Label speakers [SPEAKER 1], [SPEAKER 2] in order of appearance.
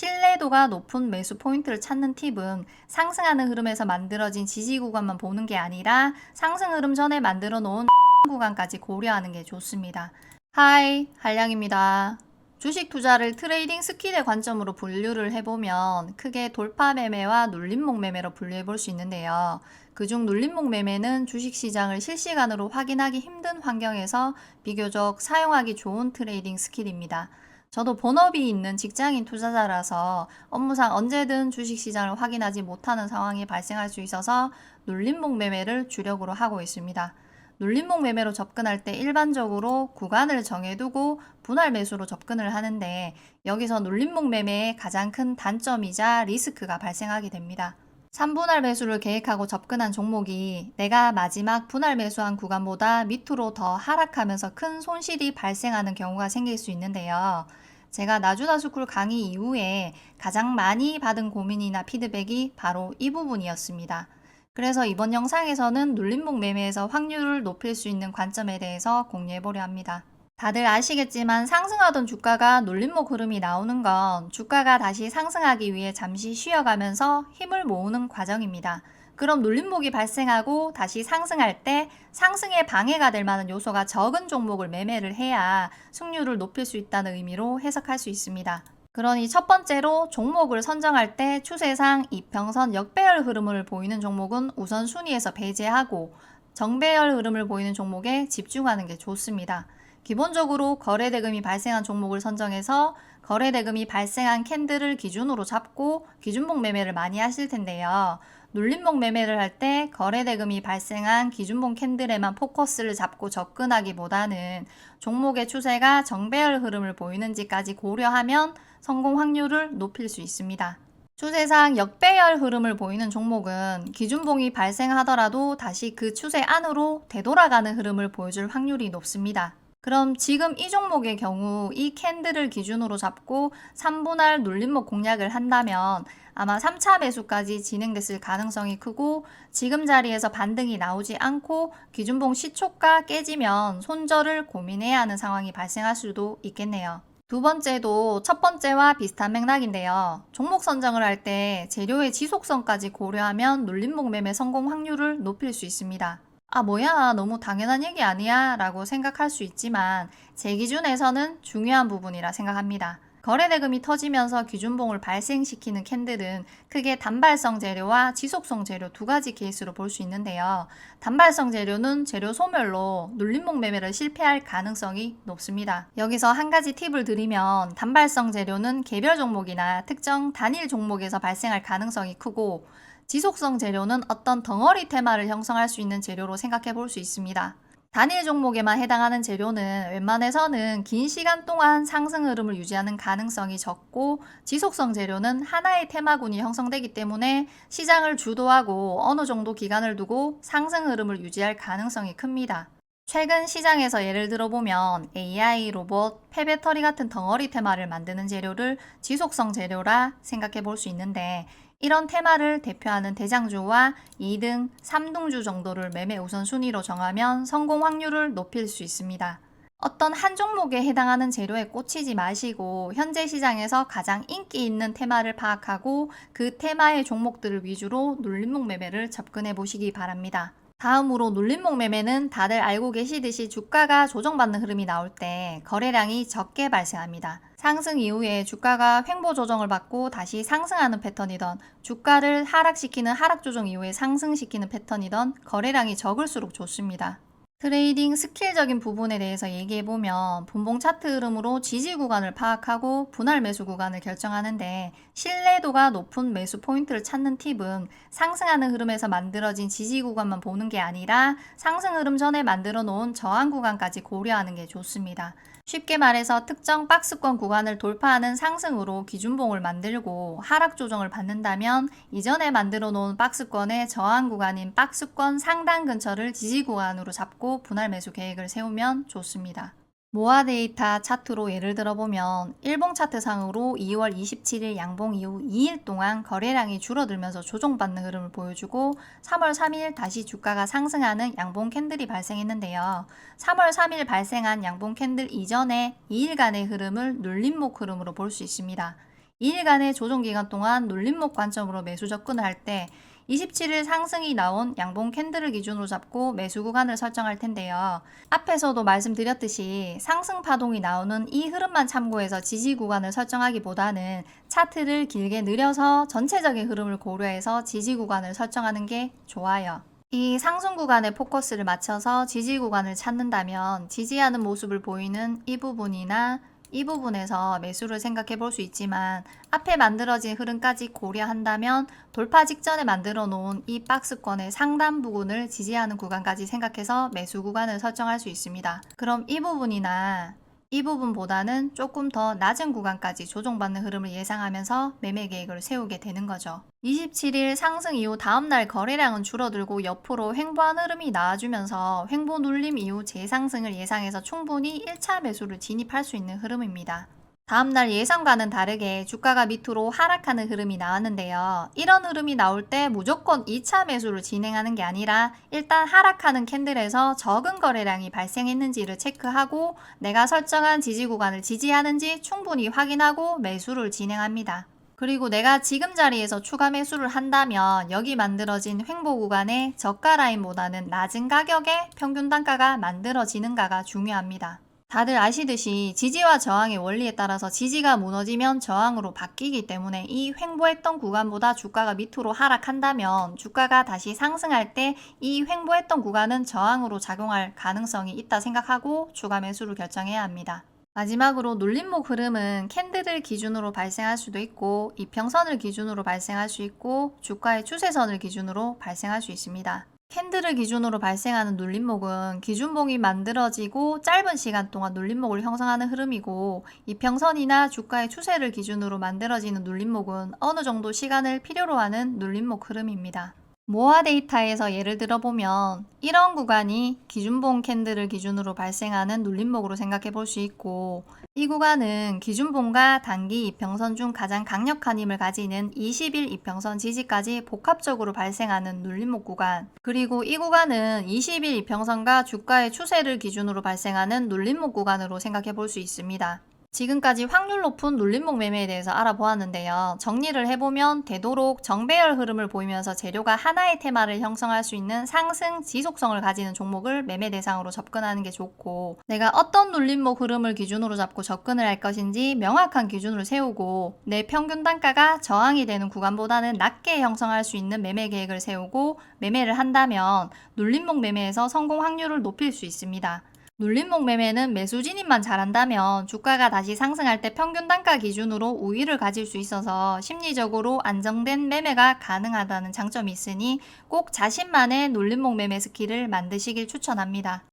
[SPEAKER 1] 신뢰도가 높은 매수 포인트를 찾는 팁은 상승하는 흐름에서 만들어진 지지 구간만 보는 게 아니라 상승 흐름 전에 만들어 놓은 구간까지 고려하는 게 좋습니다. 하이, 한량입니다. 주식 투자를 트레이딩 스킬의 관점으로 분류를 해보면 크게 돌파 매매와 눌림목 매매로 분류해 볼 수 있는데요. 그중 눌림목 매매는 주식시장을 실시간으로 확인하기 힘든 환경에서 비교적 사용하기 좋은 트레이딩 스킬입니다. 저도 본업이 있는 직장인 투자자라서 업무상 언제든 주식시장을 확인하지 못하는 상황이 발생할 수 있어서 눌림목 매매를 주력으로 하고 있습니다. 눌림목 매매로 접근할 때 일반적으로 구간을 정해두고 분할 매수로 접근을 하는데 여기서 눌림목 매매의 가장 큰 단점이자 리스크가 발생하게 됩니다. 3분할 매수를 계획하고 접근한 종목이 내가 마지막 분할 매수한 구간보다 밑으로 더 하락하면서 큰 손실이 발생하는 경우가 생길 수 있는데요. 제가 나주나스쿨 강의 이후에 가장 많이 받은 고민이나 피드백이 바로 이 부분이었습니다. 그래서 이번 영상에서는 눌림목 매매에서 확률을 높일 수 있는 관점에 대해서 공유해 보려 합니다. 다들 아시겠지만 상승하던 주가가 눌림목 흐름이 나오는 건 주가가 다시 상승하기 위해 잠시 쉬어가면서 힘을 모으는 과정입니다. 그럼 눌림목이 발생하고 다시 상승할 때 상승에 방해가 될 만한 요소가 적은 종목을 매매를 해야 승률을 높일 수 있다는 의미로 해석할 수 있습니다. 그러니 첫 번째로 종목을 선정할 때 추세상 이평선 역배열 흐름을 보이는 종목은 우선 순위에서 배제하고 정배열 흐름을 보이는 종목에 집중하는 게 좋습니다. 기본적으로 거래대금이 발생한 종목을 선정해서 거래대금이 발생한 캔들을 기준으로 잡고 기준목 매매를 많이 하실 텐데요. 눌림목 매매를 할 때 거래대금이 발생한 기준봉 캔들에만 포커스를 잡고 접근하기보다는 종목의 추세가 정배열 흐름을 보이는지까지 고려하면 성공 확률을 높일 수 있습니다. 추세상 역배열 흐름을 보이는 종목은 기준봉이 발생하더라도 다시 그 추세 안으로 되돌아가는 흐름을 보여줄 확률이 높습니다. 그럼 지금 이 종목의 경우 이 캔들을 기준으로 잡고 3분할 눌림목 공략을 한다면 아마 3차 매수까지 진행됐을 가능성이 크고 지금 자리에서 반등이 나오지 않고 기준봉 시초가 깨지면 손절을 고민해야 하는 상황이 발생할 수도 있겠네요. 두 번째도 첫 번째와 비슷한 맥락인데요. 종목 선정을 할 때 재료의 지속성까지 고려하면 눌림목 매매 성공 확률을 높일 수 있습니다. 아, 뭐야, 너무 당연한 얘기 아니야? 라고 생각할 수 있지만 제 기준에서는 중요한 부분이라 생각합니다. 거래대금이 터지면서 기준봉을 발생시키는 캔들은 크게 단발성 재료와 지속성 재료 두 가지 케이스로 볼 수 있는데요. 단발성 재료는 재료 소멸로 눌림목 매매를 실패할 가능성이 높습니다. 여기서 한 가지 팁을 드리면 단발성 재료는 개별 종목이나 특정 단일 종목에서 발생할 가능성이 크고 지속성 재료는 어떤 덩어리 테마를 형성할 수 있는 재료로 생각해 볼 수 있습니다. 단일 종목에만 해당하는 재료는 웬만해서는 긴 시간 동안 상승 흐름을 유지하는 가능성이 적고 지속성 재료는 하나의 테마군이 형성되기 때문에 시장을 주도하고 어느 정도 기간을 두고 상승 흐름을 유지할 가능성이 큽니다. 최근 시장에서 예를 들어보면 AI, 로봇, 폐배터리 같은 덩어리 테마를 만드는 재료를 지속성 재료라 생각해 볼 수 있는데 이런 테마를 대표하는 대장주와 2등, 3등주 정도를 매매 우선순위로 정하면 성공 확률을 높일 수 있습니다. 어떤 한 종목에 해당하는 재료에 꽂히지 마시고 현재 시장에서 가장 인기 있는 테마를 파악하고 그 테마의 종목들을 위주로 눌림목 매매를 접근해 보시기 바랍니다. 다음으로 눌림목 매매는 다들 알고 계시듯이 주가가 조정받는 흐름이 나올 때 거래량이 적게 발생합니다. 상승 이후에 주가가 횡보 조정을 받고 다시 상승하는 패턴이던 주가를 하락시키는 하락 조정 이후에 상승시키는 패턴이던 거래량이 적을수록 좋습니다. 트레이딩 스킬적인 부분에 대해서 얘기해보면 분봉 차트 흐름으로 지지 구간을 파악하고 분할 매수 구간을 결정하는데 신뢰도가 높은 매수 포인트를 찾는 팁은 상승하는 흐름에서 만들어진 지지 구간만 보는 게 아니라 상승 흐름 전에 만들어 놓은 저항 구간까지 고려하는 게 좋습니다. 쉽게 말해서 특정 박스권 구간을 돌파하는 상승으로 기준봉을 만들고 하락 조정을 받는다면 이전에 만들어 놓은 박스권의 저항 구간인 박스권 상단 근처를 지지 구간으로 잡고 분할 매수 계획을 세우면 좋습니다. 모아 데이터 차트로 예를 들어보면 일봉 차트상으로 2월 27일 양봉 이후 2일 동안 거래량이 줄어들면서 조정받는 흐름을 보여주고 3월 3일 다시 주가가 상승하는 양봉 캔들이 발생했는데요. 3월 3일 발생한 양봉 캔들 이전에 2일간의 흐름을 눌림목 흐름으로 볼 수 있습니다. 2일간의 조정기간 동안 눌림목 관점으로 매수 접근을 할 때 27일 상승이 나온 양봉 캔들을 기준으로 잡고 매수 구간을 설정할 텐데요. 앞에서도 말씀드렸듯이 상승 파동이 나오는 이 흐름만 참고해서 지지 구간을 설정하기보다는 차트를 길게 늘려서 전체적인 흐름을 고려해서 지지 구간을 설정하는 게 좋아요. 이 상승 구간에 포커스를 맞춰서 지지 구간을 찾는다면 지지하는 모습을 보이는 이 부분이나 이 부분에서 매수를 생각해 볼 수 있지만 앞에 만들어진 흐름까지 고려한다면 돌파 직전에 만들어 놓은 이 박스권의 상단 부분을 지지하는 구간까지 생각해서 매수 구간을 설정할 수 있습니다. 그럼 이 부분이나 이 부분보다는 조금 더 낮은 구간까지 조정받는 흐름을 예상하면서 매매 계획을 세우게 되는 거죠. 27일 상승 이후 다음날 거래량은 줄어들고 옆으로 횡보한 흐름이 나와주면서 횡보 눌림 이후 재상승을 예상해서 충분히 1차 매수를 진입할 수 있는 흐름입니다. 다음날 예상과는 다르게 주가가 밑으로 하락하는 흐름이 나왔는데요. 이런 흐름이 나올 때 무조건 2차 매수를 진행하는 게 아니라 일단 하락하는 캔들에서 적은 거래량이 발생했는지를 체크하고 내가 설정한 지지 구간을 지지하는지 충분히 확인하고 매수를 진행합니다. 그리고 내가 지금 자리에서 추가 매수를 한다면 여기 만들어진 횡보 구간의 저가 라인보다는 낮은 가격에 평균 단가가 만들어지는가가 중요합니다. 다들 아시듯이 지지와 저항의 원리에 따라서 지지가 무너지면 저항으로 바뀌기 때문에 이 횡보했던 구간보다 주가가 밑으로 하락한다면 주가가 다시 상승할 때 이 횡보했던 구간은 저항으로 작용할 가능성이 있다 생각하고 추가 매수를 결정해야 합니다. 마지막으로 눌림목 흐름은 캔들을 기준으로 발생할 수도 있고 이평선을 기준으로 발생할 수 있고 주가의 추세선을 기준으로 발생할 수 있습니다. 캔들을 기준으로 발생하는 눌림목은 기준봉이 만들어지고 짧은 시간 동안 눌림목을 형성하는 흐름이고 이평선이나 주가의 추세를 기준으로 만들어지는 눌림목은 어느 정도 시간을 필요로 하는 눌림목 흐름입니다. 모아 데이터에서 예를 들어보면 이런 구간이 기준봉 캔들을 기준으로 발생하는 눌림목으로 생각해 볼 수 있고 이 구간은 기준봉과 단기 이평선 중 가장 강력한 힘을 가지는 20일 이평선 지지까지 복합적으로 발생하는 눌림목 구간 그리고 이 구간은 20일 이평선과 주가의 추세를 기준으로 발생하는 눌림목 구간으로 생각해 볼 수 있습니다. 지금까지 확률 높은 눌림목 매매에 대해서 알아보았는데요. 정리를 해보면 되도록 정배열 흐름을 보이면서 재료가 하나의 테마를 형성할 수 있는 상승 지속성을 가지는 종목을 매매 대상으로 접근하는 게 좋고 내가 어떤 눌림목 흐름을 기준으로 잡고 접근을 할 것인지 명확한 기준을 세우고 내 평균 단가가 저항이 되는 구간보다는 낮게 형성할 수 있는 매매 계획을 세우고 매매를 한다면 눌림목 매매에서 성공 확률을 높일 수 있습니다. 눌림목 매매는 매수 진입만 잘한다면 주가가 다시 상승할 때 평균 단가 기준으로 우위를 가질 수 있어서 심리적으로 안정된 매매가 가능하다는 장점이 있으니 꼭 자신만의 눌림목 매매 스킬을 만드시길 추천합니다.